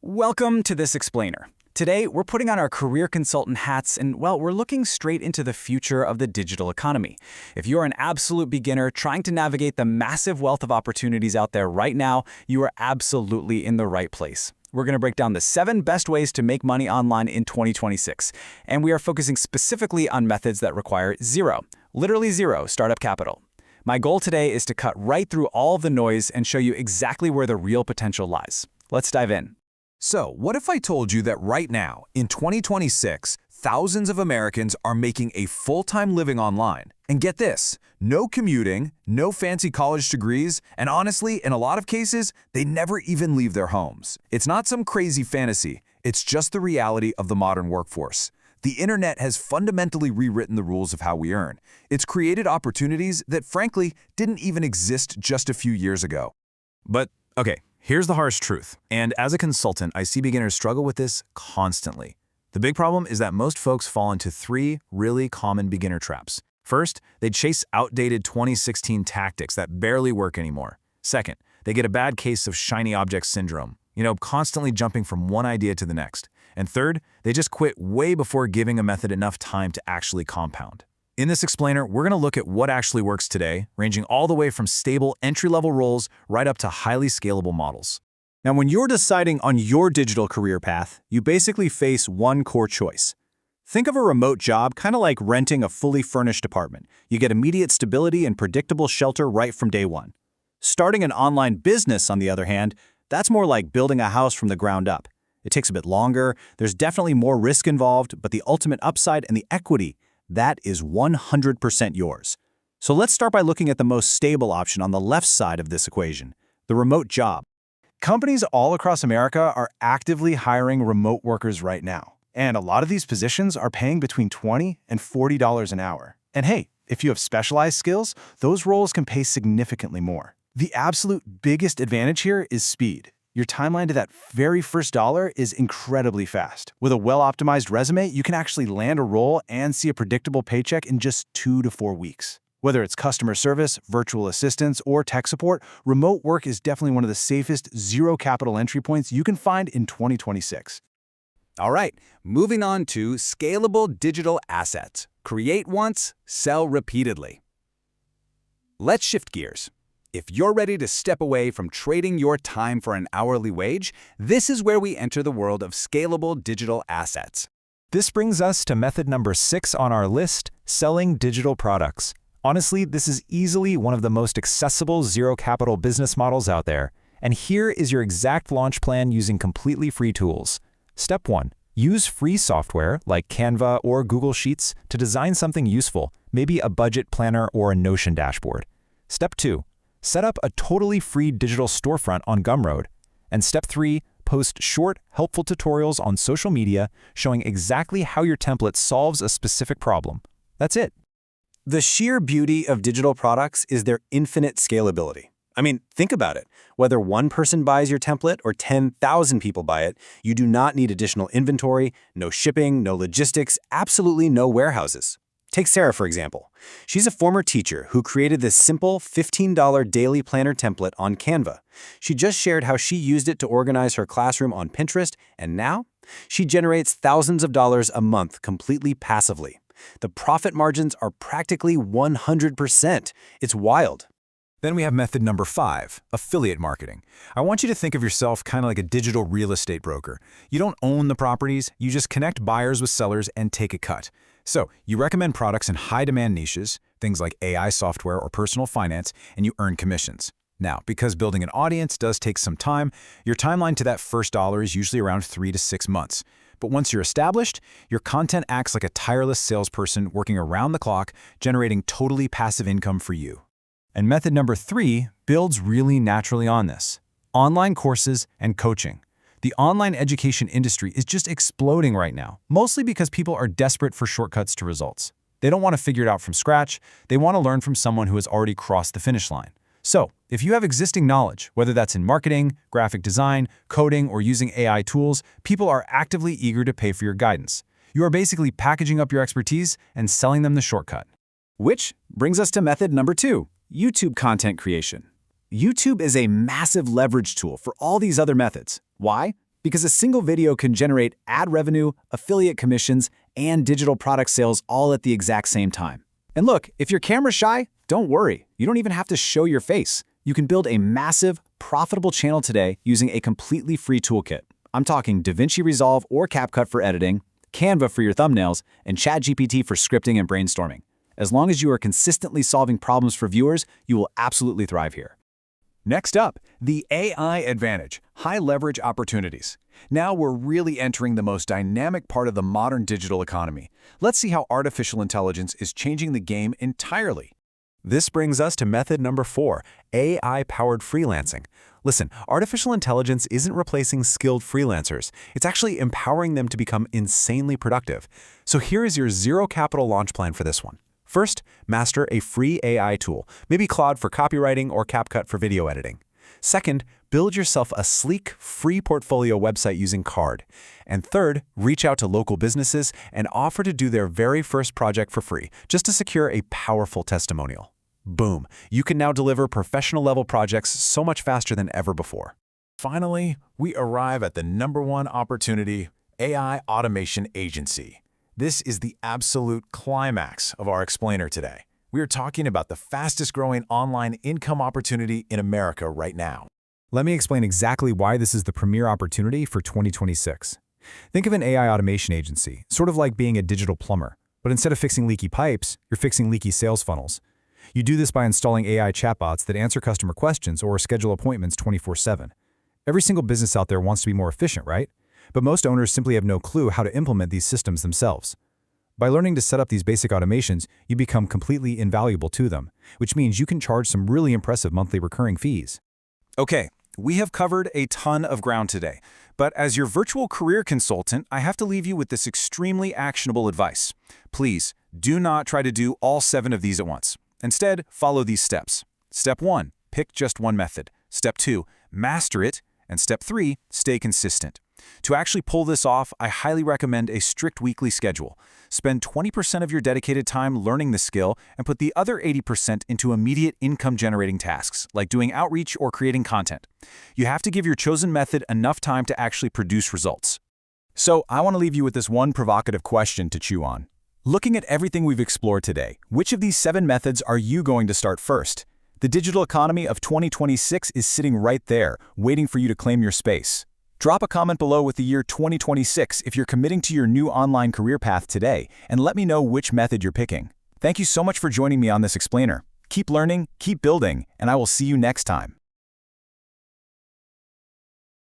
Welcome to this explainer. Today, we're putting on our career consultant hats and, well, we're looking straight into the future of the digital economy. If you're an absolute beginner trying to navigate the massive wealth of opportunities out there right now, you are absolutely in the right place. We're going to break down the 7 best ways to make money online in 2026, and we are focusing specifically on methods that require literally zero startup capital. My goal today is to cut right through all of the noise and show you exactly where the real potential lies. Let's dive in. So, what if I told you that right now, in 2026, thousands of Americans are making a full-time living online? And get this, no commuting, no fancy college degrees, and honestly, in a lot of cases, they never even leave their homes. It's not some crazy fantasy, it's just the reality of the modern workforce. The internet has fundamentally rewritten the rules of how we earn. It's created opportunities that, frankly, didn't even exist just a few years ago. But, okay. Here's the harsh truth, and as a consultant, I see beginners struggle with this constantly. The big problem is that most folks fall into 3 really common beginner traps. First, they chase outdated 2016 tactics that barely work anymore. Second, they get a bad case of shiny object syndrome, constantly jumping from one idea to the next. And third, they just quit way before giving a method enough time to actually compound. In this explainer, we're going to look at what actually works today, ranging all the way from stable entry-level roles right up to highly scalable models. Now, when you're deciding on your digital career path, you basically face one core choice. Think of a remote job kind of like renting a fully furnished apartment. You get immediate stability and predictable shelter right from day one. Starting an online business, on the other hand, that's more like building a house from the ground up. It takes a bit longer, there's definitely more risk involved, but the ultimate upside and the equity, that is 100% yours. So let's start by looking at the most stable option on the left side of this equation, the remote job. Companies all across America are actively hiring remote workers right now, and a lot of these positions are paying between $20 and $40 an hour. And hey, if you have specialized skills, those roles can pay significantly more. The absolute biggest advantage here is speed. Your timeline to that very first dollar is incredibly fast. With a well-optimized resume, you can actually land a role and see a predictable paycheck in just 2 to 4 weeks. Whether it's customer service, virtual assistance, or tech support, remote work is definitely one of the safest zero capital entry points you can find in 2026. All right, moving on to scalable digital assets. Create once, sell repeatedly. Let's shift gears. If you're ready to step away from trading your time for an hourly wage, this is where we enter the world of scalable digital assets. This brings us to method number 6 on our list, selling digital products. Honestly, this is easily one of the most accessible zero-capital business models out there. And here is your exact launch plan using completely free tools. Step 1. Use free software like Canva or Google Sheets to design something useful, maybe a budget planner or a Notion dashboard. Step 2. Set up a totally free digital storefront on Gumroad. And step 3, post short, helpful tutorials on social media showing exactly how your template solves a specific problem. That's it. The sheer beauty of digital products is their infinite scalability. I mean, think about it. Whether one person buys your template or 10,000 people buy it, you do not need additional inventory, no shipping, no logistics, absolutely no warehouses. Take Sarah, for example. She's a former teacher who created this simple $15 daily planner template on Canva. She just shared how she used it to organize her classroom on Pinterest, and now she generates thousands of dollars a month completely passively. The profit margins are practically 100%. It's wild. Then we have method number 5, affiliate marketing. I want you to think of yourself kind of like a digital real estate broker. You don't own the properties, you just connect buyers with sellers and take a cut. So, you recommend products in high-demand niches, things like AI software or personal finance, and you earn commissions. Now, because building an audience does take some time, your timeline to that first dollar is usually around 3 to 6 months. But once you're established, your content acts like a tireless salesperson working around the clock, generating totally passive income for you. And method number 3 builds really naturally on this: online courses and coaching. The online education industry is just exploding right now, mostly because people are desperate for shortcuts to results. They don't want to figure it out from scratch, they want to learn from someone who has already crossed the finish line. So, if you have existing knowledge, whether that's in marketing, graphic design, coding, or using AI tools, people are actively eager to pay for your guidance. You are basically packaging up your expertise and selling them the shortcut. Which brings us to method number 2, YouTube content creation. YouTube is a massive leverage tool for all these other methods. Why? because a single video can generate ad revenue, affiliate commissions, and digital product sales all at the exact same time. And look, if you're camera shy, don't worry. You don't even have to show your face. You can build a massive, profitable channel today using a completely free toolkit. I'm talking DaVinci Resolve or CapCut for editing, Canva for your thumbnails, and ChatGPT for scripting and brainstorming. As long as you are consistently solving problems for viewers, you will absolutely thrive here. Next up, the AI advantage, high leverage opportunities. Now we're really entering the most dynamic part of the modern digital economy. Let's see how artificial intelligence is changing the game entirely. This brings us to method number 4, AI-powered freelancing. Listen, artificial intelligence isn't replacing skilled freelancers. It's actually empowering them to become insanely productive. So here is your zero capital launch plan for this one. First, master a free AI tool, maybe Claude for copywriting or CapCut for video editing. Second, build yourself a sleek, free portfolio website using Card. And third, reach out to local businesses and offer to do their very first project for free, just to secure a powerful testimonial. Boom, you can now deliver professional-level projects so much faster than ever before. Finally, we arrive at the #1 opportunity, AI automation agency. This is the absolute climax of our explainer today. We are talking about the fastest-growing online income opportunity in America right now. Let me explain exactly why this is the premier opportunity for 2026. Think of an AI automation agency, sort of like being a digital plumber. But instead of fixing leaky pipes, you're fixing leaky sales funnels. You do this by installing AI chatbots that answer customer questions or schedule appointments 24/7. Every single business out there wants to be more efficient, right? But most owners simply have no clue how to implement these systems themselves. By learning to set up these basic automations, you become completely invaluable to them, which means you can charge some really impressive monthly recurring fees. Okay, we have covered a ton of ground today, but as your virtual career consultant, I have to leave you with this extremely actionable advice. Please, do not try to do all 7 of these at once. Instead, follow these steps. Step 1, pick just one method. Step 2, master it. And step 3, stay consistent. To actually pull this off, I highly recommend a strict weekly schedule. Spend 20% of your dedicated time learning the skill and put the other 80% into immediate income-generating tasks, like doing outreach or creating content. You have to give your chosen method enough time to actually produce results. So, I want to leave you with this one provocative question to chew on. Looking at everything we've explored today, which of these 7 methods are you going to start first? The digital economy of 2026 is sitting right there, waiting for you to claim your space. Drop a comment below with the year 2026 if you're committing to your new online career path today, and let me know which method you're picking. Thank you so much for joining me on this explainer. Keep learning, keep building, and I will see you next time.